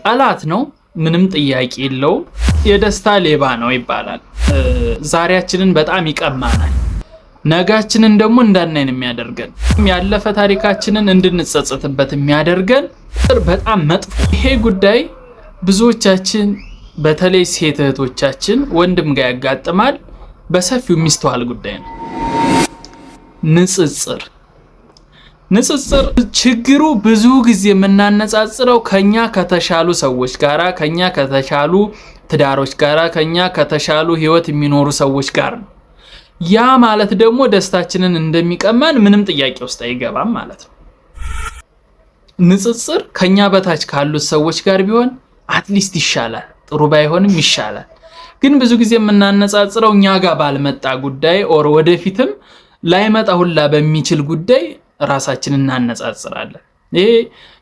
ጠላት ነው፣ ምንም ጥያቄ የለውም። የደስታ ሌባ ነው ይባላል። ዛሬያችንን በጣም ይቀማናል፣ ነጋችንን ደግሞ እንዳናይን የሚያደርገን፣ ያለፈ ታሪካችንን እንድንጸጸትበት የሚያደርገን በጣም መጥፎ። ይሄ ጉዳይ ብዙዎቻችን በተለይ ሴት እህቶቻችን ወንድም ጋር ያጋጥማል። በሰፊው የሚስተዋል ጉዳይ ነው። ንጽጽር ችግሩ ብዙ ጊዜ የምናነጻጽረው ከኛ ከተሻሉ ሰዎች ጋራ፣ ከኛ ከተሻሉ ትዳሮች ጋራ፣ ከኛ ከተሻሉ ህይወት የሚኖሩ ሰዎች ጋር ነው። ያ ማለት ደግሞ ደስታችንን እንደሚቀማን ምንም ጥያቄ ውስጥ አይገባም ማለት ነው። ንጽጽር ከኛ በታች ካሉት ሰዎች ጋር ቢሆን አትሊስት ይሻላል፣ ጥሩ ባይሆንም ይሻላል። ግን ብዙ ጊዜ የምናነጻጽረው እኛ ጋር ባልመጣ ጉዳይ ኦር ወደፊትም ላይመጣ ሁላ በሚችል ጉዳይ ራሳችንን እናነጻጽራለን። ይሄ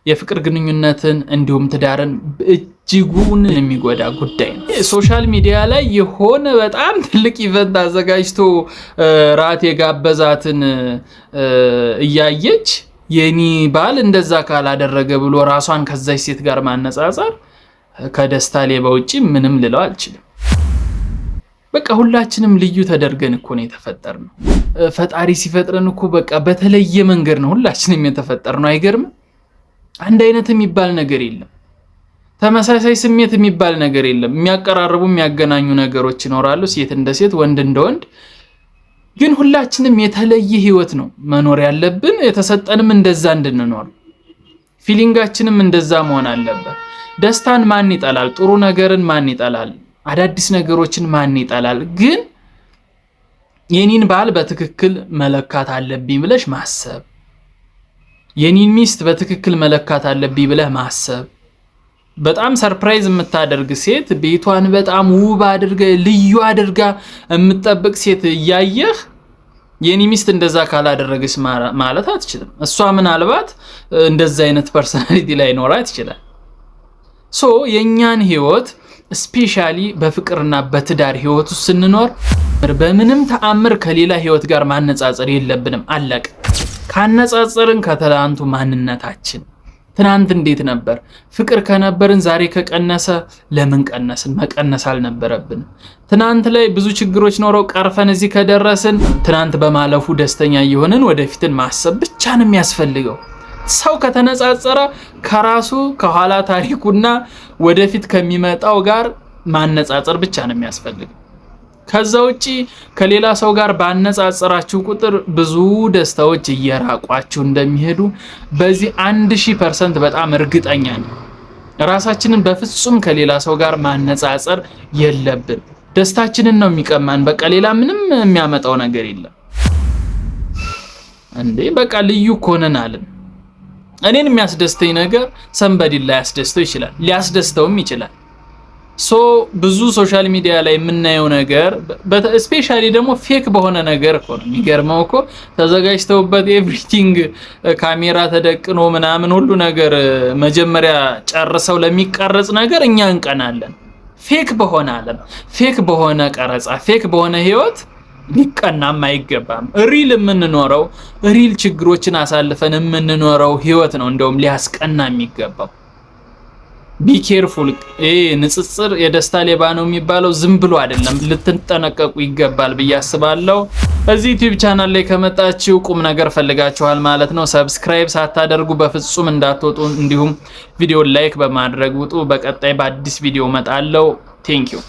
የፍቅር ግንኙነትን እንዲሁም ትዳርን እጅጉን የሚጎዳ ጉዳይ ነው። ሶሻል ሚዲያ ላይ የሆነ በጣም ትልቅ ኢቨንት አዘጋጅቶ ራት የጋበዛትን እያየች የኔ ባል እንደዛ ካላደረገ ብሎ ራሷን ከዛች ሴት ጋር ማነጻጸር ከደስታ ሌባ ውጪ ምንም ልለው አልችልም። በቃ ሁላችንም ልዩ ተደርገን እኮ ነው የተፈጠርነው። ፈጣሪ ሲፈጥረን እኮ በቃ በተለየ መንገድ ነው ሁላችንም የተፈጠርነው። አይገርም? አንድ አይነት የሚባል ነገር የለም። ተመሳሳይ ስሜት የሚባል ነገር የለም። የሚያቀራርቡ የሚያገናኙ ነገሮች ይኖራሉ፣ ሴት እንደ ሴት፣ ወንድ እንደ ወንድ። ግን ሁላችንም የተለየ ህይወት ነው መኖር ያለብን። የተሰጠንም እንደዛ እንድንኖር፣ ፊሊንጋችንም እንደዛ መሆን አለበት። ደስታን ማን ይጠላል? ጥሩ ነገርን ማን ይጠላል? አዳዲስ ነገሮችን ማን ይጠላል? ግን የኔን ባል በትክክል መለካት አለብኝ ብለሽ ማሰብ፣ የኔን ሚስት በትክክል መለካት አለብኝ ብለህ ማሰብ። በጣም ሰርፕራይዝ የምታደርግ ሴት፣ ቤቷን በጣም ውብ አድርጋ ልዩ አድርጋ የምትጠብቅ ሴት እያየህ የኔ ሚስት እንደዛ ካላደረገች ማለት አትችልም። እሷ ምናልባት እንደዛ አይነት ፐርሰናሊቲ ላይ ኖራት ይችላል። ሶ የኛን ህይወት ስፔሻሊ በፍቅርና በትዳር ህይወት ውስጥ ስንኖር በምንም ተአምር ከሌላ ህይወት ጋር ማነጻጸር የለብንም። አለቀ። ካነጻጸርን ከትላንቱ ማንነታችን፣ ትናንት እንዴት ነበር? ፍቅር ከነበርን ዛሬ ከቀነሰ ለምን ቀነስን? መቀነስ አልነበረብንም። ትናንት ላይ ብዙ ችግሮች ኖረው ቀርፈን እዚህ ከደረስን ትናንት በማለፉ ደስተኛ እየሆንን ወደፊትን ማሰብ ብቻ ነው የሚያስፈልገው። ሰው ከተነጻጸረ ከራሱ ከኋላ ታሪኩና ወደፊት ከሚመጣው ጋር ማነጻጸር ብቻ ነው የሚያስፈልገው። ከዛ ውጪ ከሌላ ሰው ጋር ባነጻጸራችሁ ቁጥር ብዙ ደስታዎች እየራቋችሁ እንደሚሄዱ በዚህ 1000% በጣም እርግጠኛ ነኝ። ራሳችንን በፍጹም ከሌላ ሰው ጋር ማነጻጸር የለብን። ደስታችንን ነው የሚቀማን። በቃ ሌላ ምንም የሚያመጣው ነገር የለም እንዴ። በቃ ልዩ ኮነናልን። እኔን የሚያስደስተኝ ነገር ሰንበዲ ላይ ያስደስተው ይችላል፣ ሊያስደስተውም ይችላል። ሶ ብዙ ሶሻል ሚዲያ ላይ የምናየው ነገር ስፔሻሊ ደግሞ ፌክ በሆነ ነገር እኮ ነው የሚገርመው እኮ። ተዘጋጅተውበት ኤቭሪቲንግ ካሜራ ተደቅኖ ምናምን ሁሉ ነገር መጀመሪያ ጨርሰው ለሚቀረጽ ነገር እኛ እንቀናለን። ፌክ በሆነ ዓለም፣ ፌክ በሆነ ቀረጻ፣ ፌክ በሆነ ህይወት ሊቀናም አይገባም። ሪል የምንኖረው ሪል ችግሮችን አሳልፈን የምንኖረው ህይወት ነው እንደውም ሊያስቀና የሚገባው። ቢ ኬርፉል። ንጽጽር የደስታ ሌባ ነው የሚባለው ዝም ብሎ አይደለም፣ ልትጠነቀቁ ይገባል ብዬ አስባለሁ። እዚህ ዩቲዩብ ቻናል ላይ ከመጣችሁ ቁም ነገር ፈልጋችኋል ማለት ነው። ሰብስክራይብ ሳታደርጉ በፍጹም እንዳትወጡ፣ እንዲሁም ቪዲዮ ላይክ በማድረግ ውጡ። በቀጣይ በአዲስ ቪዲዮ እመጣለሁ። ቴንክ ዩ